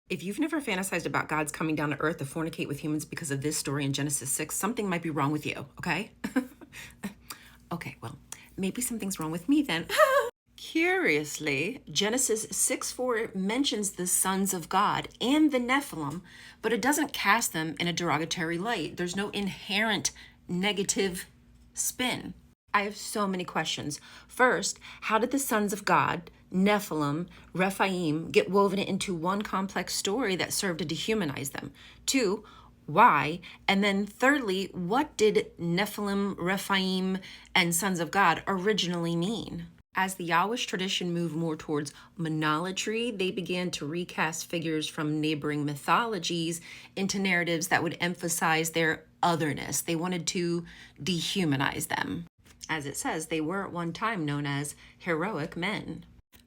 If you've never fantasized about God's coming down to earth to fornicate with humans because of this story in Genesis 6, something might be wrong with you, okay? Okay, well, maybe something's wrong with me then. Curiously, Genesis 6:4 mentions the sons of God and the Nephilim, but it doesn't cast them in a derogatory light. There's no inherent negative spin. I have so many questions. First, how did the sons of God, Nephilim, Rephaim, get woven into one complex story that served to dehumanize them? Two, why? And then thirdly, what did Nephilim, Rephaim, and sons of God originally mean? As the Yahwish tradition moved more towards monolatry, they began to recast figures from neighboring mythologies into narratives that would emphasize their otherness. They wanted to dehumanize them. As it says, they were at one time known as heroic men.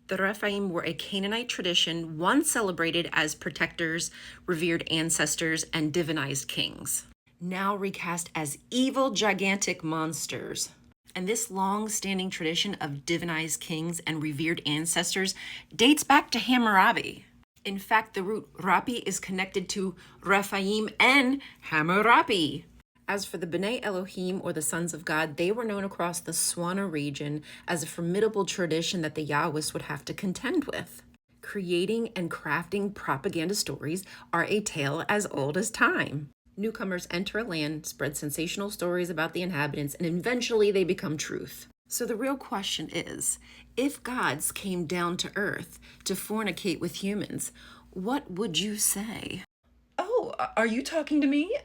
The Rephaim were a Canaanite tradition, once celebrated as protectors, revered ancestors, and divinized kings. Now recast as evil, gigantic monsters. And this long-standing tradition of divinized kings and revered ancestors dates back to Hammurabi. In fact, the root Rapi is connected to Rephaim and Hammurabi. As for the B'nai Elohim, or the sons of God, they were known across the Swana region as a formidable tradition that the Yahwist would have to contend with. Creating and crafting propaganda stories are a tale as old as time. Newcomers enter a land, spread sensational stories about the inhabitants, and eventually they become truth. So the real question is, if gods came down to earth to fornicate with humans, what would you say? Oh, are you talking to me?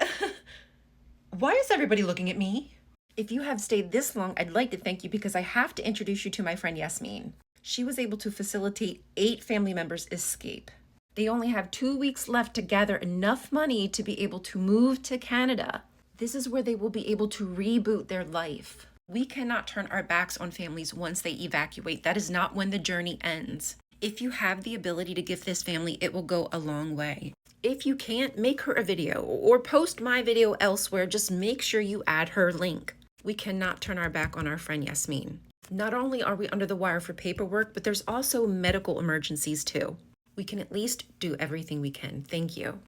Why is everybody looking at me? If you have stayed this long, I'd like to thank you because I have to introduce you to my friend Yasmin. She was able to facilitate 8 family members' escape. They only have 2 weeks left to gather enough money to be able to move to Canada. This is where they will be able to reboot their life. We cannot turn our backs on families once they evacuate. That is not when the journey ends. If you have the ability to gift this family, it will go a long way. If you can't, make her a video or post my video elsewhere. Just make sure you add her link. We cannot turn our back on our friend Yasmin. Not only are we under the wire for paperwork, but there's also medical emergencies too. We can at least do everything we can. Thank you.